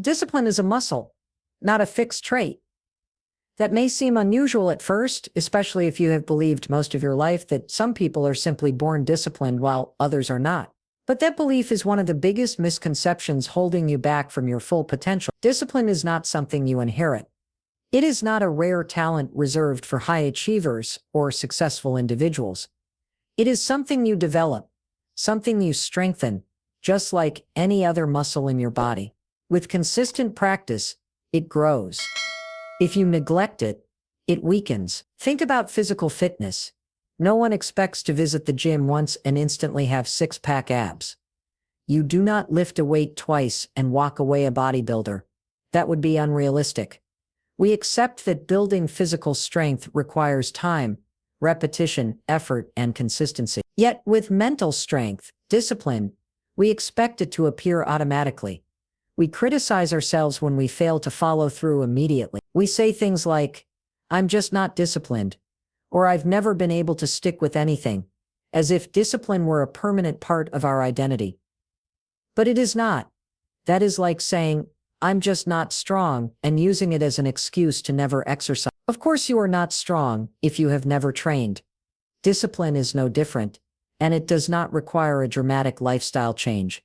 Discipline is a muscle, not a fixed trait. That may seem unusual at first, especially if you have believed most of your life that some people are simply born disciplined while others are not. But that belief is one of the biggest misconceptions holding you back from your full potential. Discipline is not something you inherit. It is not a rare talent reserved for high achievers or successful individuals. It is something you develop, something you strengthen, just like any other muscle in your body. With consistent practice, it grows. If you neglect it, it weakens. Think about physical fitness. No one expects to visit the gym once and instantly have six-pack abs. You do not lift a weight twice and walk away a bodybuilder. That would be unrealistic. We accept that building physical strength requires time, repetition, effort, and consistency. Yet with mental strength, discipline, we expect it to appear automatically. We criticize ourselves when we fail to follow through immediately. We say things like, "I'm just not disciplined," or "I've never been able to stick with anything," as if discipline were a permanent part of our identity. But it is not. That is like saying, "I'm just not strong," and using it as an excuse to never exercise. Of course you are not strong if you have never trained. Discipline is no different, and it does not require a dramatic lifestyle change.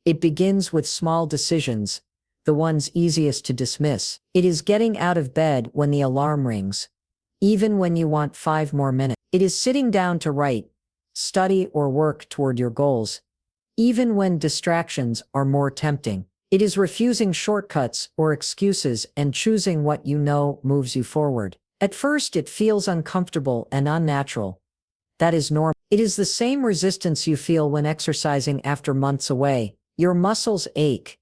It begins with small decisions, the ones easiest to dismiss. It is getting out of bed when the alarm rings, even when you want 5 more minutes. It is sitting down to write, study, or work toward your goals, even when distractions are more tempting. It is refusing shortcuts or excuses and choosing what you know moves you forward. At first it feels uncomfortable and unnatural. That is normal. It is the same resistance you feel when exercising after months away. Your muscles ache.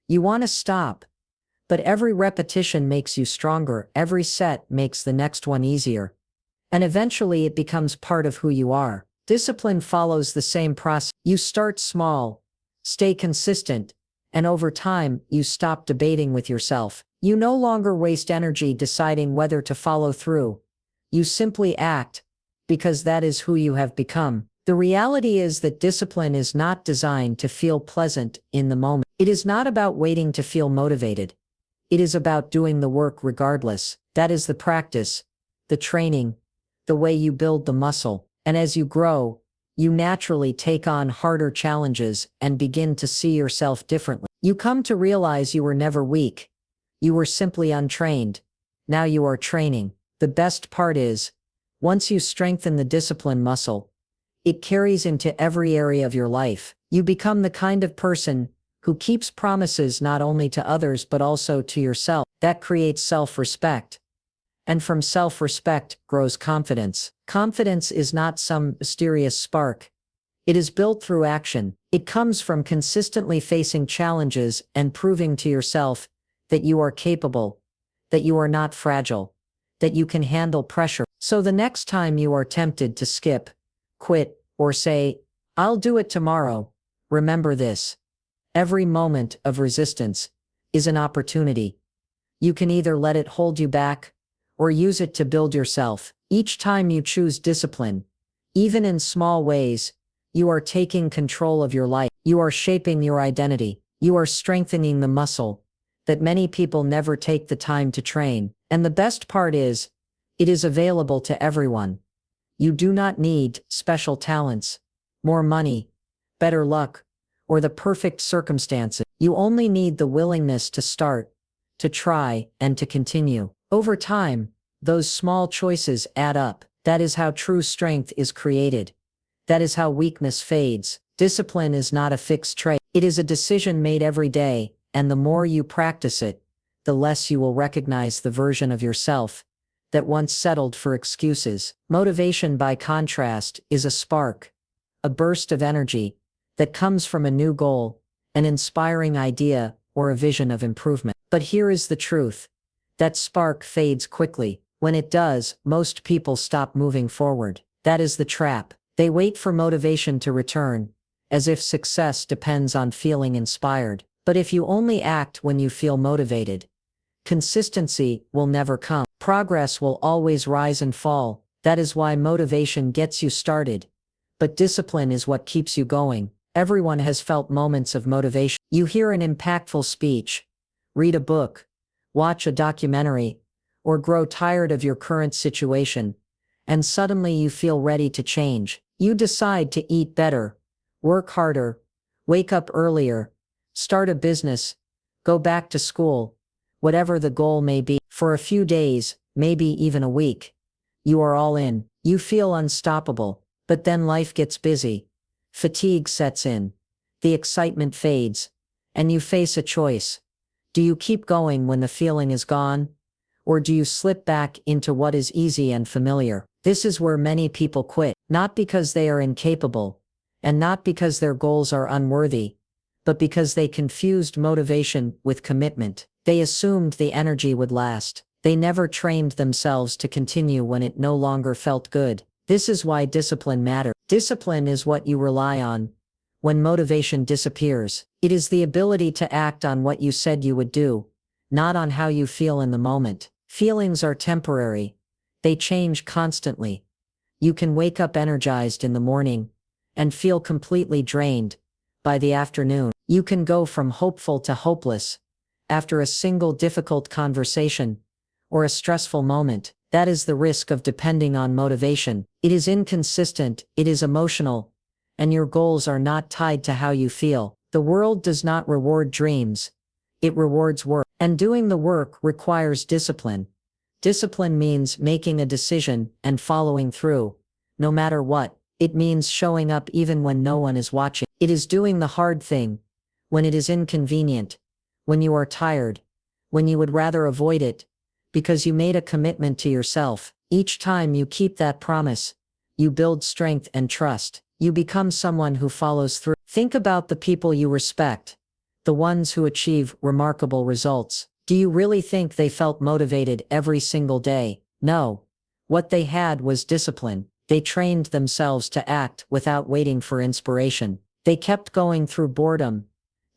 You want to stop. But every repetition makes you stronger, every set makes the next one easier. And eventually it becomes part of who you are. Discipline follows the same process. You start small, stay consistent, and over time, you stop debating with yourself. You no longer waste energy deciding whether to follow through. You simply act, because that is who you have become. The reality is that discipline is not designed to feel pleasant in the moment. It is not about waiting to feel motivated. It is about doing the work regardless. That is the practice, the training, the way you build the muscle. And as you grow, you naturally take on harder challenges and begin to see yourself differently. You come to realize you were never weak. You were simply untrained. Now you are training. The best part is, once you strengthen the discipline muscle, it carries into every area of your life. You become the kind of person who keeps promises not only to others but also to yourself. That creates self-respect. And from self-respect grows confidence. Confidence is not some mysterious spark. It is built through action. It comes from consistently facing challenges and proving to yourself that you are capable, that you are not fragile, that you can handle pressure. So the next time you are tempted to skip, quit, or say, "I'll do it tomorrow," remember this. Every moment of resistance is an opportunity. You can either let it hold you back, or use it to build yourself. Each time you choose discipline, even in small ways, you are taking control of your life. You are shaping your identity. You are strengthening the muscle that many people never take the time to train. And the best part is, it is available to everyone. You do not need special talents, more money, better luck, or the perfect circumstances. You only need the willingness to start, to try, and to continue. Over time, those small choices add up. That is how true strength is created. That is how weakness fades. Discipline is not a fixed trait. It is a decision made every day, and the more you practice it, the less you will recognize the version of yourself that once settled for excuses. Motivation, by contrast, is a spark, a burst of energy that comes from a new goal, an inspiring idea, or a vision of improvement. But here is the truth. That spark fades quickly. When it does, most people stop moving forward. That is the trap. They wait for motivation to return, as if success depends on feeling inspired. But if you only act when you feel motivated, consistency will never come. Progress will always rise and fall. That is why motivation gets you started, but discipline is what keeps you going. Everyone has felt moments of motivation. You hear an impactful speech, read a book, watch a documentary, or grow tired of your current situation, and suddenly you feel ready to change. You decide to eat better, work harder, wake up earlier, start a business, go back to school, whatever the goal may be. For a few days, maybe even a week, you are all in. You feel unstoppable, but then life gets busy. Fatigue sets in. The excitement fades, and you face a choice. Do you keep going when the feeling is gone? Or do you slip back into what is easy and familiar? This is where many people quit, not because they are incapable, and not because their goals are unworthy, but because they confused motivation with commitment. They assumed the energy would last. They never trained themselves to continue when it no longer felt good. This is why discipline matters. Discipline is what you rely on when motivation disappears. It is the ability to act on what you said you would do, not on how you feel in the moment. Feelings are temporary. They change constantly. You can wake up energized in the morning and feel completely drained by the afternoon. You can go from hopeful to hopeless after a single difficult conversation or a stressful moment. That is the risk of depending on motivation. It is inconsistent, it is emotional, and your goals are not tied to how you feel. The world does not reward dreams, it rewards work. And doing the work requires discipline. Discipline means making a decision and following through, no matter what. It means showing up even when no one is watching. It is doing the hard thing, when it is inconvenient, when you are tired, when you would rather avoid it, because you made a commitment to yourself. Each time you keep that promise, you build strength and trust. You become someone who follows through. Think about the people you respect, the ones who achieve remarkable results. Do you really think they felt motivated every single day? No. What they had was discipline. They trained themselves to act without waiting for inspiration. They kept going through boredom,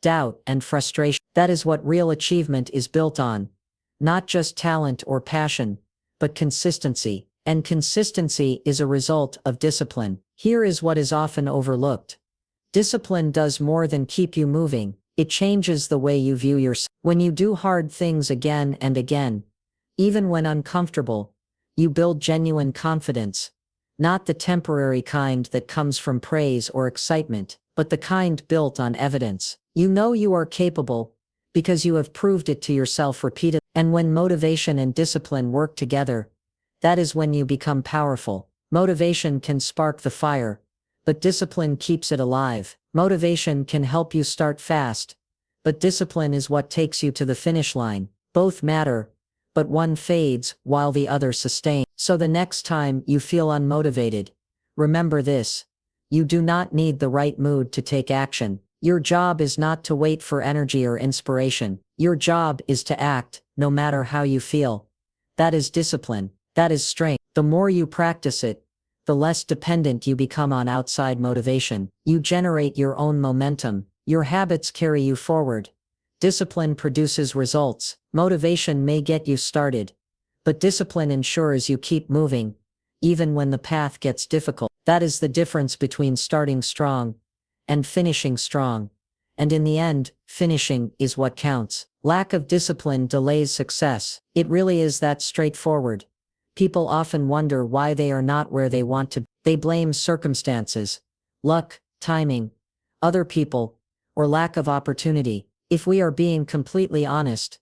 doubt, and frustration. That is what real achievement is built on. Not just talent or passion, but consistency. And consistency is a result of discipline. Here is what is often overlooked. Discipline does more than keep you moving. It changes the way you view yourself. When you do hard things again and again, even when uncomfortable, you build genuine confidence. Not the temporary kind that comes from praise or excitement, but the kind built on evidence. You know you are capable because you have proved it to yourself repeatedly. And when motivation and discipline work together, that is when you become powerful. Motivation can spark the fire, but discipline keeps it alive. Motivation can help you start fast, but discipline is what takes you to the finish line. Both matter, but one fades while the other sustains. So the next time you feel unmotivated, remember this: you do not need the right mood to take action. Your job is not to wait for energy or inspiration. Your job is to act, no matter how you feel. That is discipline. That is strength. The more you practice it, the less dependent you become on outside motivation. You generate your own momentum. Your habits carry you forward. Discipline produces results. Motivation may get you started, but discipline ensures you keep moving, even when the path gets difficult. That is the difference between starting strong and finishing strong. And in the end, finishing is what counts. Lack of discipline delays success. It really is that straightforward. People often wonder why they are not where they want to be. They blame circumstances, luck, timing, other people, or lack of opportunity. If we are being completely honest,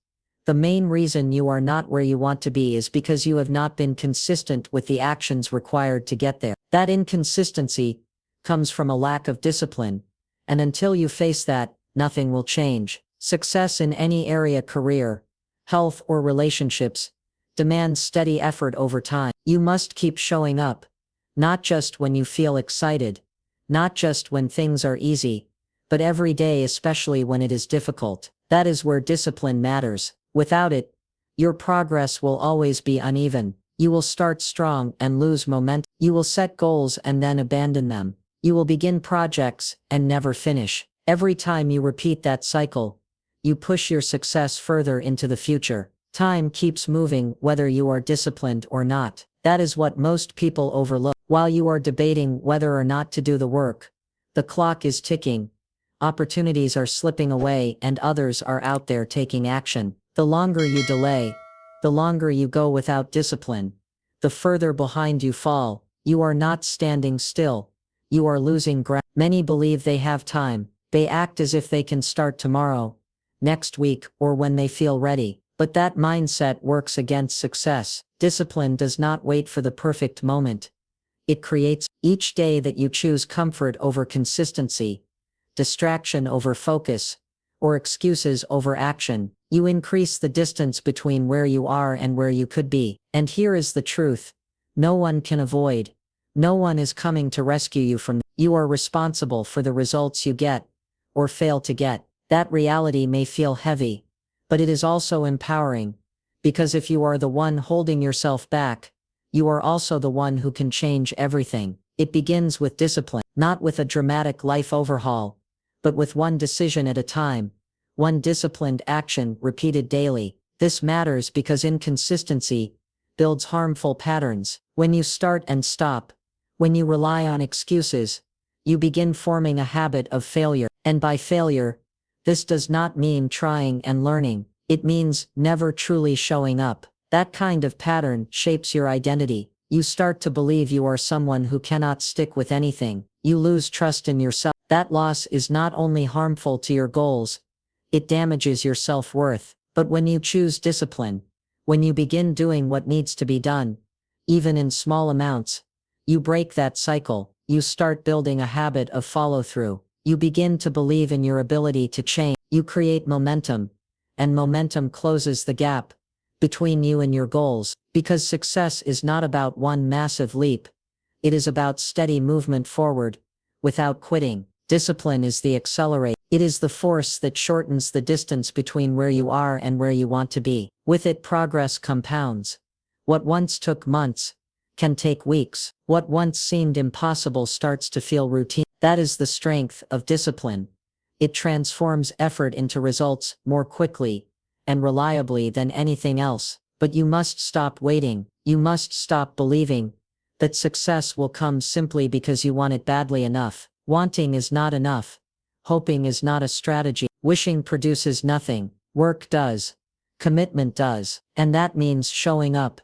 the main reason you are not where you want to be is because you have not been consistent with the actions required to get there. That inconsistency comes from a lack of discipline, and until you face that, nothing will change. Success in any area, career, health, or relationships, demands steady effort over time. You must keep showing up, not just when you feel excited, not just when things are easy, but every day, especially when it is difficult. That is where discipline matters. Without it, your progress will always be uneven. You will start strong and lose momentum. You will set goals and then abandon them. You will begin projects and never finish. Every time you repeat that cycle, you push your success further into the future. Time keeps moving whether you are disciplined or not. That is what most people overlook. While you are debating whether or not to do the work, the clock is ticking. Opportunities are slipping away and others are out there taking action. The longer you delay, the longer you go without discipline, the further behind you fall. You are not standing still. You are losing ground. Many believe they have time. They act as if they can start tomorrow, next week, or when they feel ready. But that mindset works against success. Discipline does not wait for the perfect moment. It creates. Each day that you choose comfort over consistency, distraction over focus, or excuses over action, you increase the distance between where you are and where you could be. And here is the truth. No one can avoid. No one is coming to rescue you from. You are responsible for the results you get, or fail to get. That reality may feel heavy, but it is also empowering. Because if you are the one holding yourself back, you are also the one who can change everything. It begins with discipline, not with a dramatic life overhaul, but with one decision at a time, one disciplined action repeated daily. This matters because inconsistency builds harmful patterns. When you start and stop, when you rely on excuses, you begin forming a habit of failure. And by failure, this does not mean trying and learning. It means never truly showing up. That kind of pattern shapes your identity. You start to believe you are someone who cannot stick with anything. You lose trust in yourself. That loss is not only harmful to your goals, it damages your self-worth. But when you choose discipline, when you begin doing what needs to be done, even in small amounts, you break that cycle. You start building a habit of follow-through. You begin to believe in your ability to change. You create momentum, and momentum closes the gap between you and your goals. Because success is not about one massive leap, it is about steady movement forward, without quitting. Discipline is the accelerator. It is the force that shortens the distance between where you are and where you want to be. With it, progress compounds. What once took months can take weeks. What once seemed impossible starts to feel routine. That is the strength of discipline. It transforms effort into results more quickly and reliably than anything else. But you must stop waiting. You must stop believing that success will come simply because you want it badly enough. Wanting is not enough. Hoping is not a strategy. Wishing produces nothing. Work does. Commitment does. And that means showing up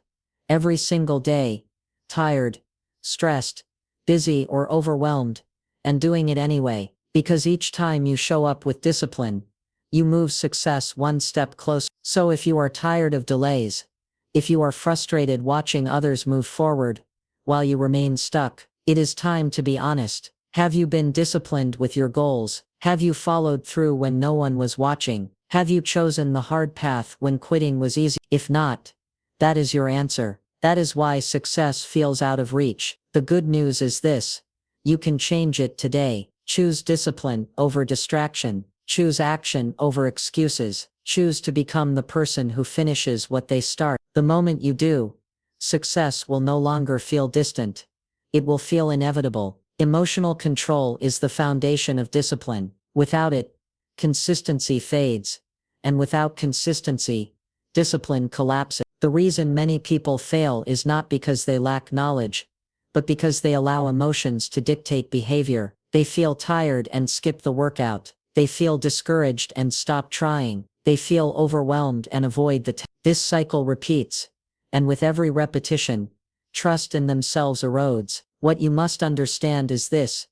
every single day, tired, stressed, busy, or overwhelmed, and doing it anyway. Because each time you show up with discipline, you move success one step closer. So if you are tired of delays, if you are frustrated watching others move forward while you remain stuck, it is time to be honest. Have you been disciplined with your goals? Have you followed through when no one was watching? Have you chosen the hard path when quitting was easy? If not, that is your answer. That is why success feels out of reach. The good news is this: you can change it today. Choose discipline over distraction. Choose action over excuses. Choose to become the person who finishes what they start. The moment you do, success will no longer feel distant. It will feel inevitable. Emotional control is the foundation of discipline. Without it, consistency fades. And without consistency, discipline collapses. The reason many people fail is not because they lack knowledge, but because they allow emotions to dictate behavior. They feel tired and skip the workout. They feel discouraged and stop trying. They feel overwhelmed and avoid the task. This cycle repeats, and with every repetition, trust in themselves erodes. What you must understand is this: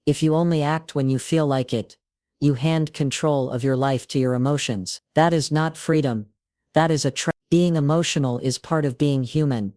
if you only act when you feel like it, you hand control of your life to your emotions. That is not freedom. That is a trap. Being emotional is part of being human,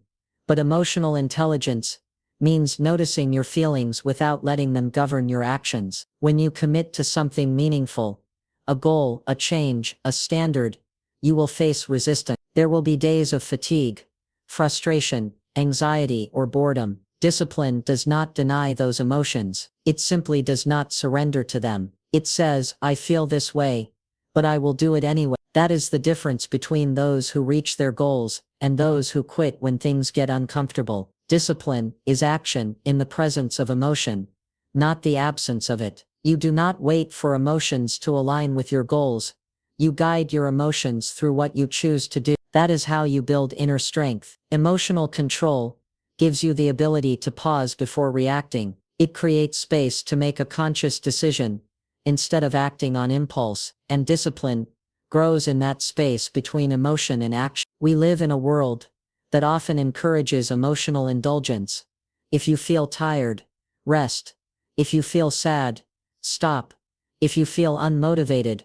but emotional intelligence means noticing your feelings without letting them govern your actions. When you commit to something meaningful, a goal, a change, a standard, you will face resistance. There will be days of fatigue, frustration, anxiety, or boredom. Discipline does not deny those emotions. It simply does not surrender to them. It says, I feel this way, but I will do it anyway. That is the difference between those who reach their goals and those who quit when things get uncomfortable. Discipline is action in the presence of emotion, not the absence of it. You do not wait for emotions to align with your goals. You guide your emotions through what you choose to do. That is how you build inner strength. Emotional control gives you the ability to pause before reacting. It creates space to make a conscious decision instead of acting on impulse, and discipline grows in that space between emotion and action. We live in a world that often encourages emotional indulgence. If you feel tired, rest. If you feel sad, stop. If you feel unmotivated,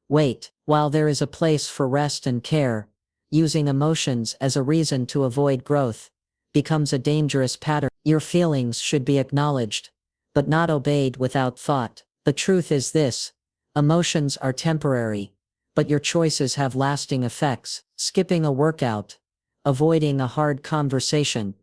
wait. While there is a place for rest and care, using emotions as a reason to avoid growth becomes a dangerous pattern. Your feelings should be acknowledged, but not obeyed without thought. The truth is this: emotions are temporary, but your choices have lasting effects. Skipping a workout, avoiding a hard conversation,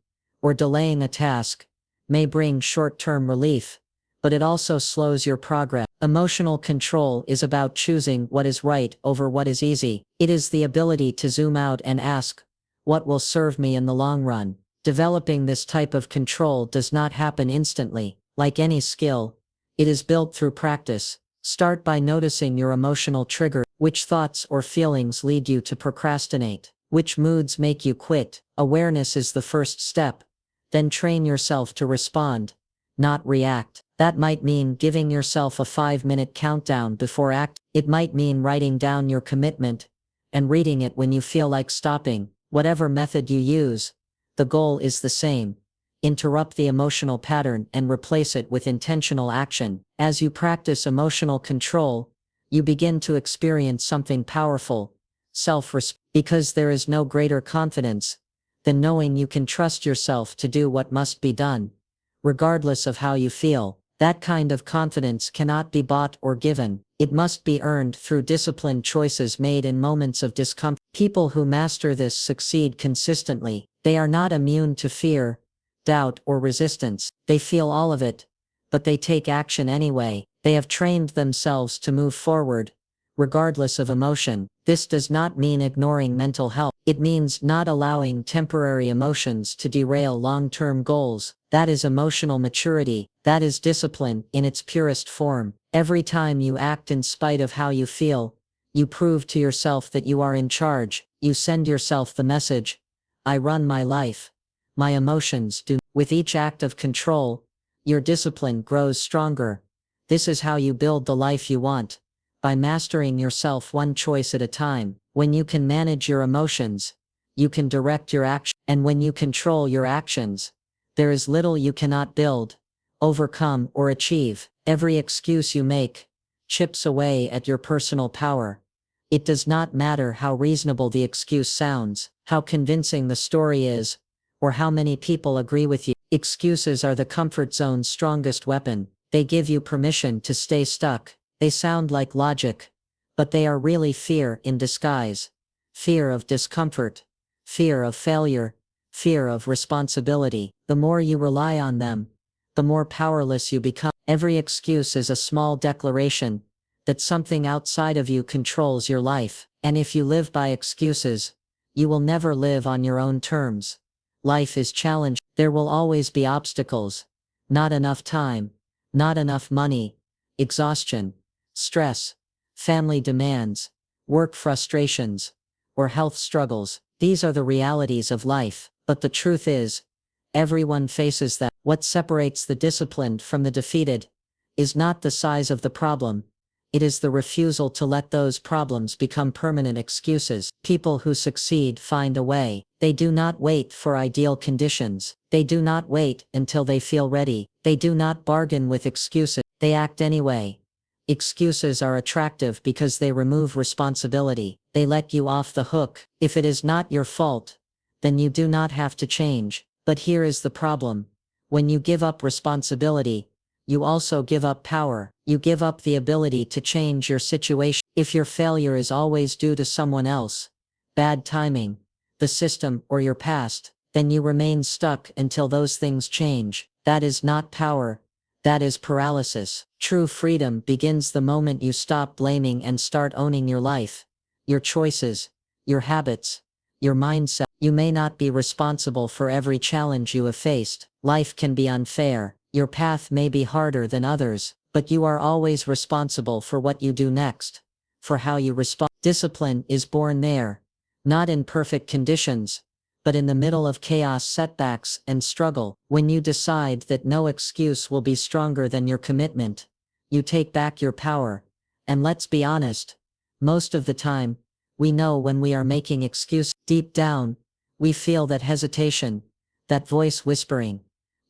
or delaying a task may bring short-term relief, but it also slows your progress. Emotional control is about choosing what is right over what is easy. It is the ability to zoom out and ask, what will serve me in the long run? Developing this type of control does not happen instantly. Like any skill, it is built through practice. Start by noticing your emotional trigger. Which thoughts or feelings lead you to procrastinate? Which moods make you quit? Awareness is the first step. Then train yourself to respond, not react. That might mean giving yourself a 5-minute countdown before acting. It might mean writing down your commitment and reading it when you feel like stopping. Whatever method you use, the goal is the same: interrupt the emotional pattern and replace it with intentional action. As you practice emotional control, you begin to experience something powerful: self-respect. Because there is no greater confidence than knowing you can trust yourself to do what must be done, regardless of how you feel. That kind of confidence cannot be bought or given. It must be earned through disciplined choices made in moments of discomfort. People who master this succeed consistently. They are not immune to fear, doubt, or resistance. They feel all of it, but they take action anyway. They have trained themselves to move forward, regardless of emotion. This does not mean ignoring mental health. It means not allowing temporary emotions to derail long-term goals. That is emotional maturity. That is discipline in its purest form. Every time you act in spite of how you feel, you prove to yourself that you are in charge. You send yourself the message: I run my life. My emotions do. With each act of control, your discipline grows stronger. This is how you build the life you want, by mastering yourself one choice at a time. When you can manage your emotions, you can direct your action. And when you control your actions, there is little you cannot build, overcome, or achieve. Every excuse you make chips away at your personal power. It does not matter how reasonable the excuse sounds, how convincing the story is, or how many people agree with you. Excuses are the comfort zone's strongest weapon. They give you permission to stay stuck. They sound like logic, but they are really fear in disguise. Fear of discomfort, fear of failure, fear of responsibility. The more you rely on them, the more powerless you become. Every excuse is a small declaration that something outside of you controls your life. And if you live by excuses, you will never live on your own terms. Life is challenging. There will always be obstacles. Not enough time, not enough money, exhaustion, stress, family demands, work frustrations, or health struggles. These are the realities of life. But the truth is, everyone faces them. What separates the disciplined from the defeated is not the size of the problem. It is the refusal to let those problems become permanent excuses. People who succeed find a way. They do not wait for ideal conditions. They do not wait until they feel ready. They do not bargain with excuses. They act anyway. Excuses are attractive because they remove responsibility. They let you off the hook. If it is not your fault, then you do not have to change. But here is the problem. When you give up responsibility, you also give up power. You give up the ability to change your situation. If your failure is always due to someone else, bad timing, the system, or your past, then you remain stuck until those things change. That is not power. That is paralysis. True freedom begins the moment you stop blaming and start owning your life, your choices, your habits, your mindset. You may not be responsible for every challenge you have faced. Life can be unfair. Your path may be harder than others, but you are always responsible for what you do next, for how you respond. Discipline is born there, not in perfect conditions, but in the middle of chaos, setbacks, and struggle. When you decide that no excuse will be stronger than your commitment, You take back your power. And let's be honest, most of the time, we know when we are making excuses. Deep down, we feel that hesitation, that voice whispering,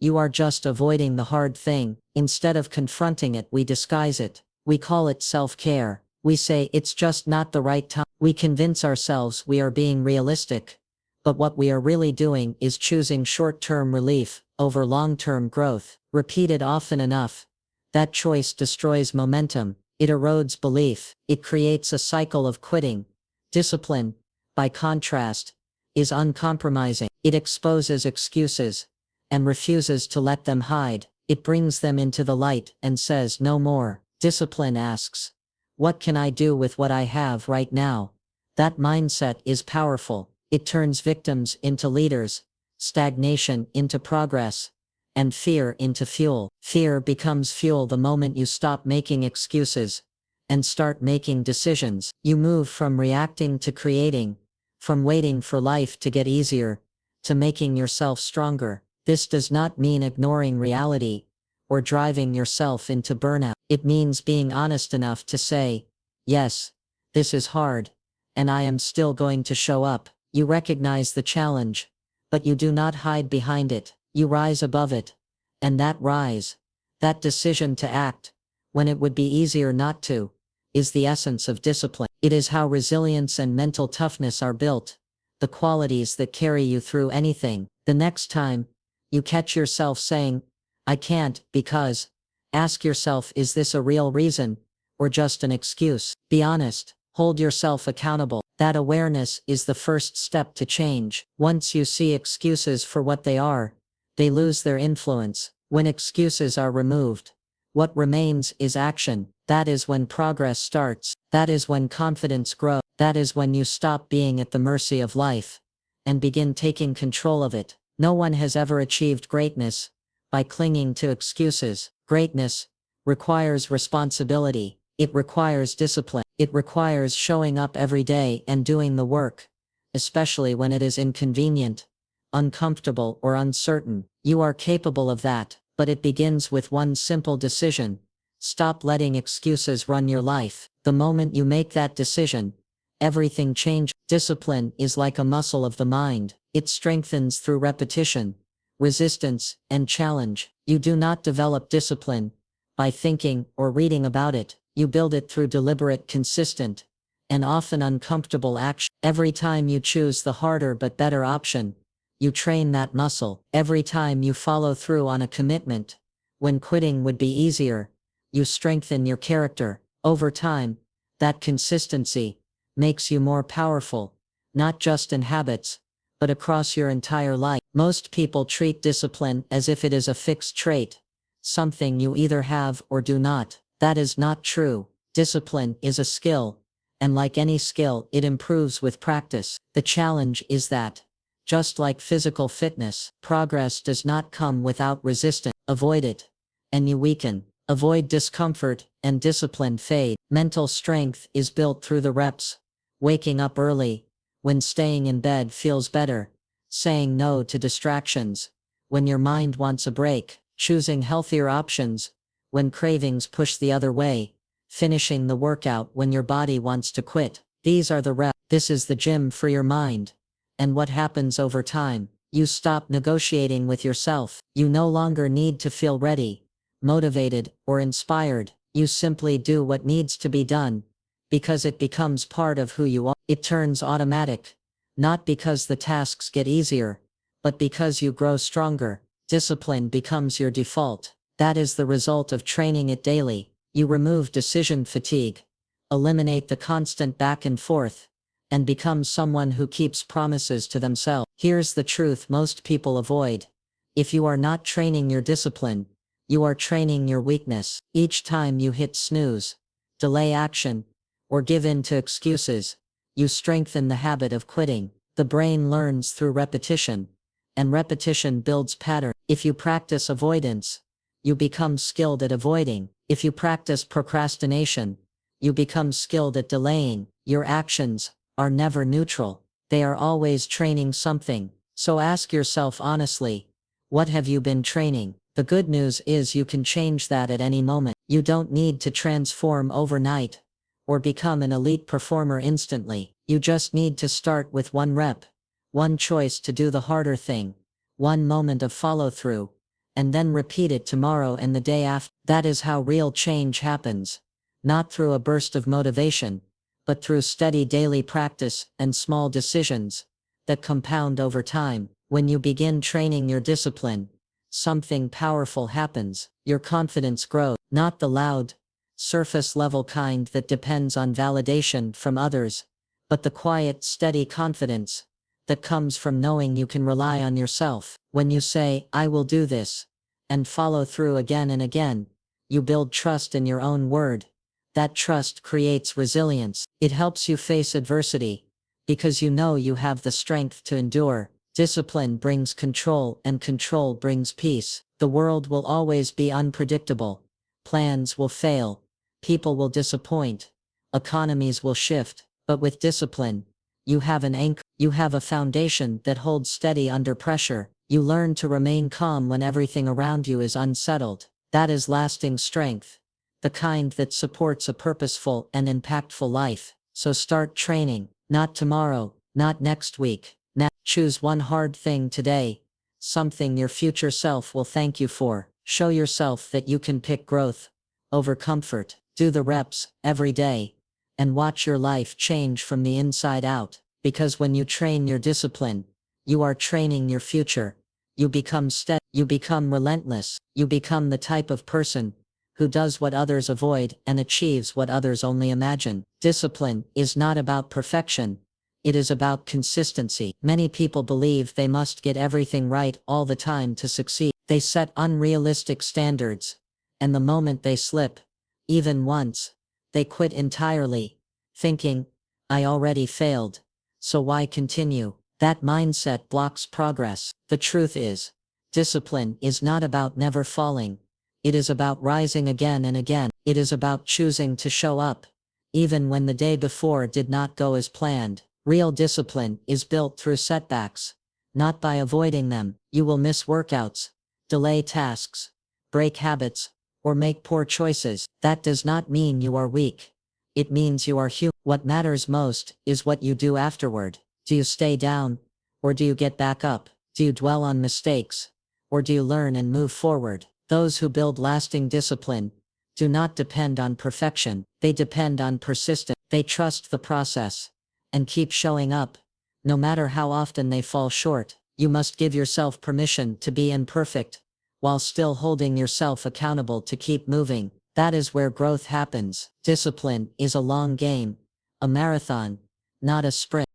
you are just avoiding the hard thing. Instead of confronting it, we disguise it. We call it self-care. We say it's just not the right time. We convince ourselves we are being realistic. But what we are really doing is choosing short-term relief over long-term growth. Repeated often enough, that choice destroys momentum. It erodes belief. It creates a cycle of quitting. Discipline, by contrast, is uncompromising. It exposes excuses and refuses to let them hide. It brings them into the light and says no more. Discipline asks, what can I do with what I have right now? That mindset is powerful. It turns victims into leaders, stagnation into progress, and fear into fuel. Fear becomes fuel the moment you stop making excuses and start making decisions. You move from reacting to creating, from waiting for life to get easier, to making yourself stronger. This does not mean ignoring reality or driving yourself into burnout. It means being honest enough to say, yes, this is hard, and I am still going to show up. You recognize the challenge, but you do not hide behind it. You rise above it. And that rise, that decision to act, when it would be easier not to, is the essence of discipline. It is how resilience and mental toughness are built, the qualities that carry you through anything. The next time you catch yourself saying, I can't because, ask yourself, is this a real reason, or just an excuse? Be honest, hold yourself accountable. That awareness is the first step to change. Once you see excuses for what they are, they lose their influence. When excuses are removed, what remains is action. That is when progress starts. That is when confidence grows. That is when you stop being at the mercy of life and begin taking control of it. No one has ever achieved greatness by clinging to excuses. Greatness requires responsibility. It requires discipline. It requires showing up every day and doing the work, especially when it is inconvenient, uncomfortable, or uncertain. You are capable of that, but it begins with one simple decision. Stop letting excuses run your life. The moment you make that decision, everything changes. Discipline is like a muscle of the mind. It strengthens through repetition, resistance, and challenge. You do not develop discipline by thinking or reading about it. You build it through deliberate, consistent, and often uncomfortable action. Every time you choose the harder but better option, you train that muscle. Every time you follow through on a commitment, when quitting would be easier, you strengthen your character. Over time, that consistency makes you more powerful, not just in habits, but across your entire life. Most people treat discipline as if it is a fixed trait, something you either have or do not. That is not true. Discipline is a skill, and like any skill, it improves with practice. The challenge is that, just like physical fitness, progress does not come without resistance. Avoid it, and you weaken. Avoid discomfort, and discipline fade. Mental strength is built through the reps. Waking up early, when staying in bed feels better. Saying no to distractions, when your mind wants a break. Choosing healthier options, when cravings push the other way. Finishing the workout when your body wants to quit. These are the reps. This is the gym for your mind. And what happens over time? You stop negotiating with yourself. You no longer need to feel ready, motivated, or inspired. You simply do what needs to be done, because it becomes part of who you are. It turns automatic, not because the tasks get easier, but because you grow stronger. Discipline becomes your default. That is the result of training it daily. You remove decision fatigue, eliminate the constant back and forth, and become someone who keeps promises to themselves. Here's the truth most people avoid. If you are not training your discipline, you are training your weakness. Each time you hit snooze, delay action, or give in to excuses, you strengthen the habit of quitting. The brain learns through repetition, and repetition builds pattern. If you practice avoidance, you become skilled at avoiding. If you practice procrastination, you become skilled at delaying. Your actions are never neutral. They are always training something. So ask yourself honestly, what have you been training? The good news is you can change that at any moment. You don't need to transform overnight or become an elite performer instantly. You just need to start with one rep, one choice to do the harder thing, one moment of follow through, and then repeat it tomorrow and the day after. That is how real change happens, not through a burst of motivation, but through steady daily practice and small decisions that compound over time. When you begin training your discipline, something powerful happens. Your confidence grows, not the loud, surface level kind that depends on validation from others, but the quiet, steady confidence that comes from knowing you can rely on yourself. When you say, "I will do this," and follow through again and again, you build trust in your own word. That trust creates resilience. It helps you face adversity, because you know you have the strength to endure. Discipline brings control, and control brings peace. The world will always be unpredictable. Plans will fail. People will disappoint. Economies will shift. But with discipline, you have an anchor. You have a foundation that holds steady under pressure. You learn to remain calm when everything around you is unsettled. That is lasting strength, the kind that supports a purposeful and impactful life. So start training, not tomorrow, not next week. Now, choose one hard thing today, something your future self will thank you for. Show yourself that you can pick growth over comfort. Do the reps every day, and watch your life change from the inside out. Because when you train your discipline, you are training your future. You become steady, you become relentless, you become the type of person who does what others avoid and achieves what others only imagine. Discipline is not about perfection. It is about consistency. Many people believe they must get everything right all the time to succeed. They set unrealistic standards, and the moment they slip, even once, they quit entirely, thinking, "I already failed, so why continue?" That mindset blocks progress. The truth is, discipline is not about never falling. It is about rising again and again. It is about choosing to show up, even when the day before did not go as planned. Real discipline is built through setbacks, not by avoiding them. You will miss workouts, delay tasks, break habits, or make poor choices. That does not mean you are weak. It means you are human. What matters most is what you do afterward. Do you stay down, or do you get back up? Do you dwell on mistakes, or do you learn and move forward? Those who build lasting discipline do not depend on perfection. They depend on persistence. They trust the process and keep showing up, no matter how often they fall short. You must give yourself permission to be imperfect, while still holding yourself accountable to keep moving. That is where growth happens. Discipline is a long game, a marathon, not a sprint.